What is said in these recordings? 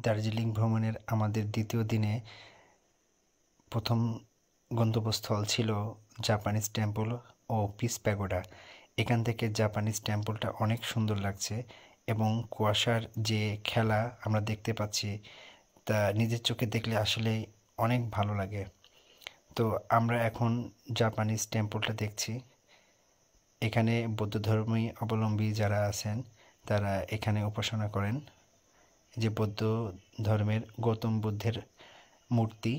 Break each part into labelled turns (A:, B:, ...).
A: দার্জিলিং ভ্রমণের আমাদের দ্বিতীয় দিনে প্রথম গন্তব্যস্থল ছিল জাপানিজ টেম্পল ও পিস প্যাগোডা। এখান থেকে জাপানিজ টেম্পলটা অনেক সুন্দর লাগছে এবং কুয়াশার যে খেলা আমরা দেখতে পাচ্ছি তা নিজের চোখে দেখলে আসলে অনেক ভালো লাগে। তো আমরা এখন জাপানিজ টেম্পলটা দেখছি। এখানে বৌদ্ধ ধর্মী অবলম্বী যারা আছেন তারা এখানে উপাসনা করেন। যে বৌদ্ধ ধর্মের গৌতম বুদ্ধের মূর্তি,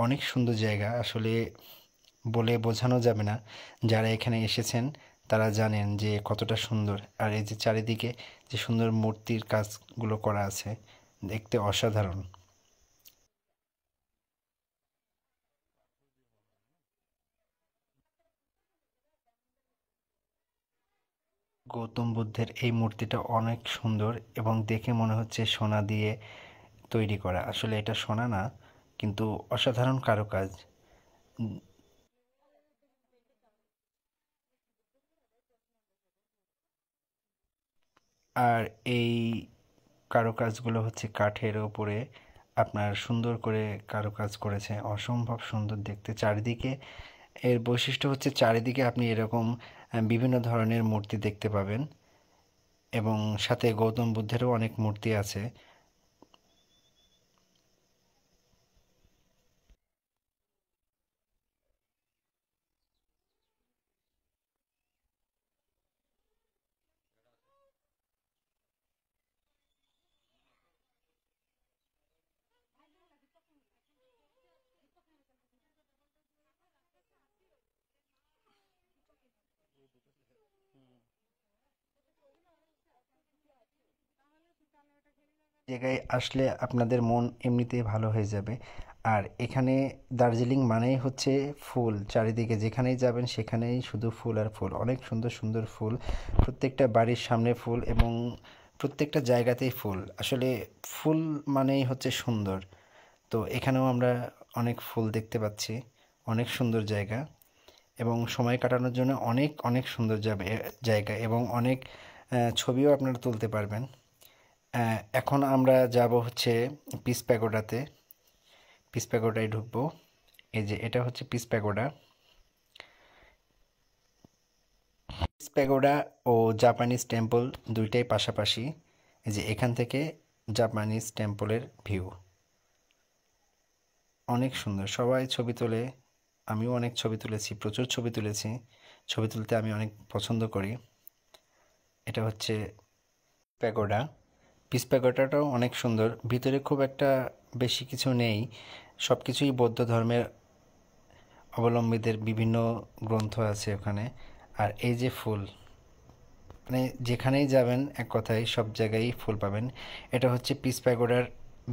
A: অনেক সুন্দর জায়গা, আসলে বলে বোঝানো যাবে না। যারা এখানে এসেছেন তারা জানেন যে কতটা সুন্দর। আর এই যে চারিদিকে যে সুন্দর মূর্তির কাজগুলো করা আছে, দেখতে অসাধারণ। গৌতম বুদ্ধের এই মূর্তিটা অনেক সুন্দর এবং দেখে মনে হচ্ছে সোনা দিয়ে তৈরি করা। আসলে এটা সোনা না, কিন্তু অসাধারণ কারুকাজ। আর এই কারুকাজগুলো হচ্ছে কাঠের ওপরে আপনার সুন্দর করে কারুকাজ করেছে, অসম্ভব সুন্দর দেখতে। চারিদিকে এর বৈশিষ্ট্য হচ্ছে চারিদিকে আপনি এরকম বিভিন্ন ধরনের মূর্তি দেখতে পাবেন এবং সাথে গৌতম বুদ্ধেরও অনেক মূর্তি আছে। জায়গায় আসলে আপনাদের মন এমনিতেই ভালো হয়ে যাবে। আর এখানে দার্জিলিং মানেই হচ্ছে ফুল। চারিদিকে যেখানেই যাবেন সেখানেই শুধু ফুল আর ফুল, অনেক সুন্দর সুন্দর ফুল। প্রত্যেকটা বাড়ির সামনে ফুল এবং প্রত্যেকটা জায়গাতেই ফুল। আসলে ফুল মানেই হচ্ছে সুন্দর। তো এখানেও আমরা অনেক ফুল দেখতে পাচ্ছি, অনেক সুন্দর জায়গা এবং সময় কাটানোর জন্য অনেক অনেক সুন্দর জায়গা এবং অনেক ছবিও আপনারা তুলতে পারবেন। এখন আমরা যাব হচ্ছে পিস প্যাগোডাতে। পিস প্যাগোডায় ঢুকবো। এই যে এটা হচ্ছে পিস প্যাগোডা। পিস প্যাগোডা ও জাপানিজ টেম্পল দুইটাই পাশাপাশি। এই যে এখান থেকে জাপানিজ টেম্পলের ভিউ অনেক সুন্দর। সবাই ছবি তোলে, আমিও অনেক ছবি তুলেছি, প্রচুর ছবি তুলেছি। ছবি তুলতে আমি অনেক পছন্দ করি। এটা হচ্ছে প্যাগোডা। পিস প্যাগোডাটাও অনেক সুন্দর। ভিতরে খুব একটা বেশি কিছু নেই, সব কিছুই বৌদ্ধ ধর্মের অবলম্বীদের বিভিন্ন গ্রন্থ আছে ওখানে। আর এই যে ফুল, মানে যেখানেই যাবেন এক কথায় সব জায়গায় ফুল পাবেন। এটা হচ্ছে পিস প্যাগোডার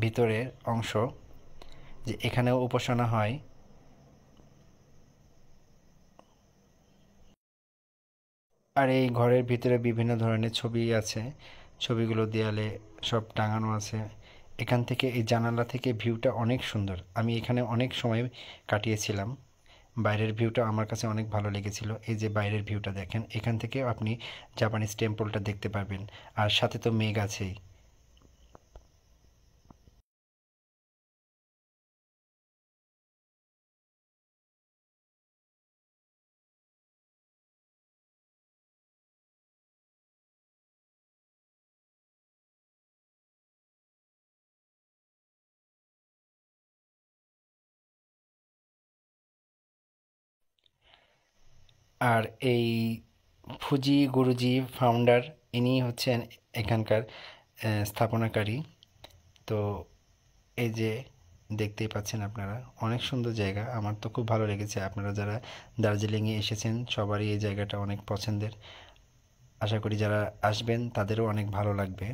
A: ভিতরের অংশ, যে এখানেও উপাসনা হয়। আর এই ঘরের ভিতরে বিভিন্ন ধরনের ছবি আছে, ছবিগুলো দেয়ালে সব টাঙানো আছে। এখান থেকে এই জানালা থেকে ভিউটা অনেক সুন্দর। আমি এখানে অনেক সময় কাটিয়েছিলাম। বাইরের ভিউটা আমার কাছে অনেক ভালো লেগেছিল। এই যে বাইরের ভিউটা দেখেন, এখান থেকে আপনি জাপানিজ টেম্পলটা দেখতে পারবেন। আর সাথে তো মেঘ আছেই। আর এই ফুজি গুরুজি ফাউন্ডার, ইনি হচ্ছেন এখানকার স্থাপনাকারী। তো এই যে দেখতেই পাচ্ছেন আপনারা, অনেক সুন্দর জায়গা। আমার তো খুব ভালো লেগেছে। আপনারা যারা দার্জিলিংয়ে এসেছেন সবারই এই জায়গাটা অনেক পছন্দের। আশা করি যারা আসবেন তাদেরও অনেক ভালো লাগবে।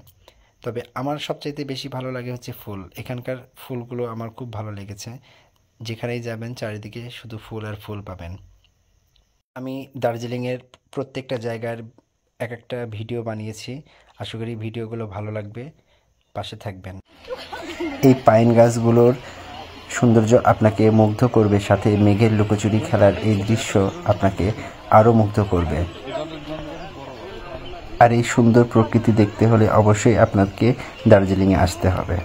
A: তবে আমার সবচাইতে বেশি ভালো লাগে হচ্ছে ফুল। এখানকার ফুলগুলো আমার খুব ভালো লেগেছে। যেখানেই যাবেন চারিদিকে শুধু ফুল আর ফুল পাবেন। আমি দার্জিলিংয়ের প্রত্যেকটা জায়গার এক একটা ভিডিও বানিয়েছি। আশা করি ভিডিওগুলো ভালো লাগবে। পাশে থাকবেন। এই পাইন গাছগুলোর সৌন্দর্য আপনাকে মুগ্ধ করবে, সাথে মেঘের লুকোচুরি খেলার এই দৃশ্য আপনাকে আরও মুগ্ধ করবে। আর এই সুন্দর প্রকৃতি দেখতে হলে অবশ্যই আপনাকে দার্জিলিংয়ে আসতে হবে।